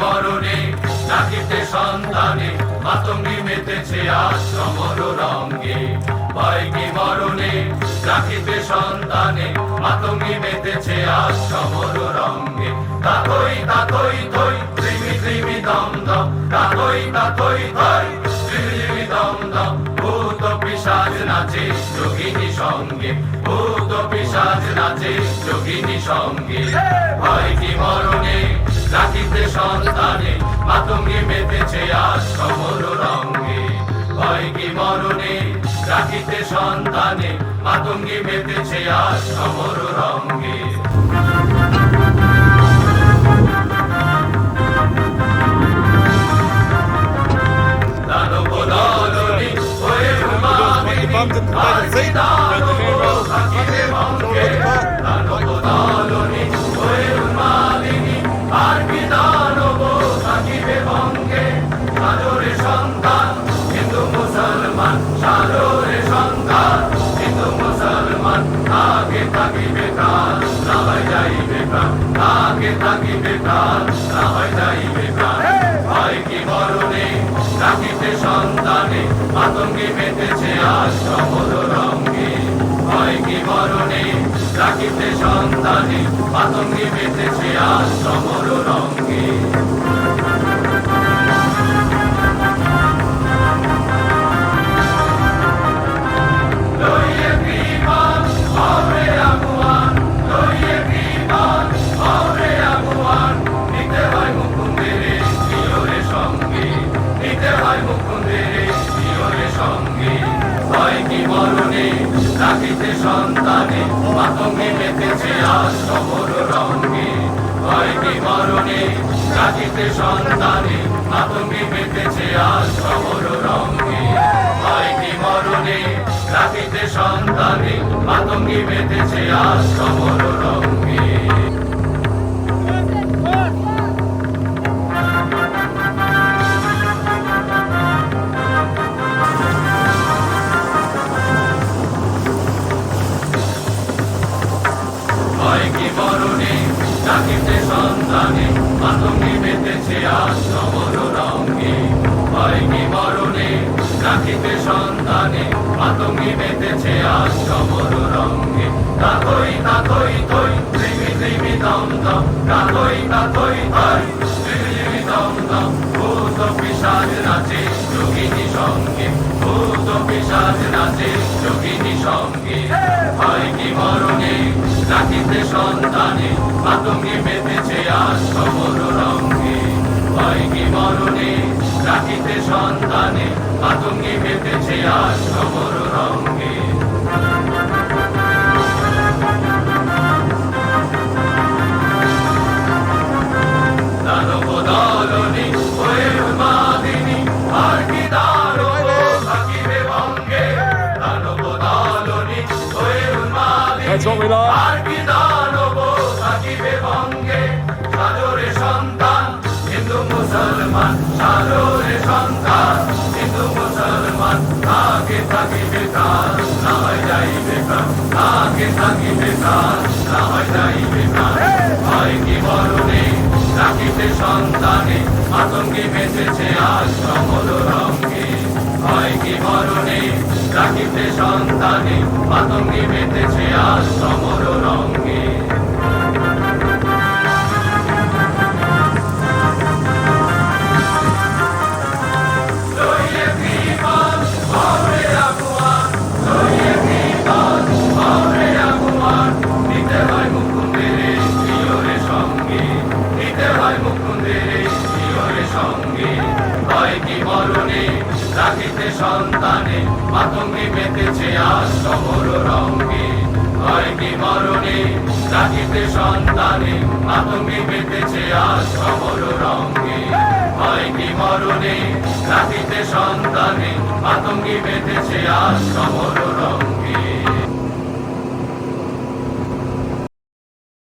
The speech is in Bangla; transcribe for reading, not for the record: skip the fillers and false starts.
মরণে ডাকিতে সন্তানে মাতঙ্গি মেতেছে আজ সমর রঙ্গে। ভয় কি মরণে ডাকিতে সন্তানে মাতঙ্গি মেতেছে আজ সমর রঙ্গে। তাতই তাতই থই ত্রিমি ত্রিমি দম দম, তাতই তাতই থই ত্রিমি ত্রিমি দম দম। ভূত পিশাচ নাচে যোগিনী সঙ্গে, ভূত পিশাচ নাচে যোগিনী সঙ্গে। ভয় কি মরণে ডাকিতে সন্তানে মাতঙ্গি মেতেছে আজ সমর রঙ্গে। ভয় কি মরণে ডাকিতে সন্তানে মাতঙ্গি মেতেছে আজ সমর রঙ্গে। দানব দলনি হয়ে উন্মাদিনী আর কি দানব থাকিবে ভঙ্গে। দানব দলনি হয়ে উন্মাদিনী আর কি দানব থাকিবে ভঙ্গে। সাজরে সন্তান হিন্দু মুসলমান, সাজরে সন্তান হিন্দু মুসলমান। আগে থাকিবে প্রাণ না হয় যাইবে প্রাণ, আগে থাকিবে প্রাণ না হয় যাইবে প্রাণ। ভয় কি মরণে ডাকিতে সন্তানে মাতঙ্গি মেতেছে আজ সমর রঙ্গে। ভয় কি মরণে ডাকিতে সন্তানে মাতঙ্গি মেতেছে আজ সমর রঙ্গে। লইয়ে বিমান হবে আগুয়ান, লইয়ে বিমান হবে আগুয়ান। নিতে হয় মুকুন্দের প্রিয়রে সঙ্গে, নিতে হয় মুকুন্দের প্রিয়রে সঙ্গে। ভয় কি মরণে ডাকিতে সন্তানে মাতঙ্গি মেতেছে আজ সমর রঙ্গে। ভয় কি মরণে ডাকিতে সন্তানে মাতঙ্গি মেতেছে আজ সমর রঙ্গে। ভয় কি মরণে ডাকিতে সন্তানে মাতঙ্গি মেতেছে আজ সমর রঙ্গে। ভয় কি মরণে ডাকিতে সন্তানে মাতঙ্গি মেতেছে আজ সমর রঙ্গে। ভয় কি মরণে ডাকিতে সন্তানে মাতঙ্গি মেতেছে আজ সমর রঙ্গে। তাতই তাতই থই ত্রিমি ত্রিমি দম দম, তাতই তাতই থই ত্রিমি ত্রিমি দম দম। ভূত পিশাচ নাচে যোগিনী সঙ্গে, ভূত পিশাচ নাচে যোগিনী সঙ্গে। ভয় কি মরণে ডাকিতে সন্তানে মাতঙ্গি মেতেছে আজ সমর রঙ্গে। ভয় কি মরণে ডাকিতে সন্তানে মাতঙ্গি মেতেছে আজ সমর রঙ্গে। দানব দলনি হয়ে উন্মাদিনী আর কি দানব থাকিবে ভঙ্গে। দানব দলনি হয়ে উন্মাদিনী আর কি দানব থাকিবে ভঙ্গে। সাজরে সন্তান হিন্দু মুসলমান, সাজরে সন্তান হিন্দু মুসলমান। আগে থাকিবে প্রাণ না হয় যাইবে প্রাণ, আগে থাকিবে প্রাণ না হয় যাইবে প্রাণ। ভয় কি মরণে ডাকিতে সন্তানে মাতঙ্গি মেতেছে আজ সমর রঙ্গে। ভয় কি মরণে ডাকিতে সন্তানে মাতঙ্গি মেতেছে আজ সমর রঙ্গে। লইয়ে বিমান হবে আগুয়ান, লইয়ে বিমান হবে আগুয়ান। নিতে হয় মুকুন্দের প্রিয়রে সঙ্গে, নিতে হয় মুকুন্দের প্রিয়রে সঙ্গে। ভয় কি মরণে ডাকিতে সন্তানে মাতঙ্গি মেতেছে আজ সমর রঙ্গে। ভয় কি মরণে ডাকিতে সন্তানে মাতঙ্গি মেতেছে আজ সমর রঙ্গে। ভয় কি মরণে ডাকিতে সন্তানে মাতঙ্গি মেতেছে আজ সমর রঙ্গে।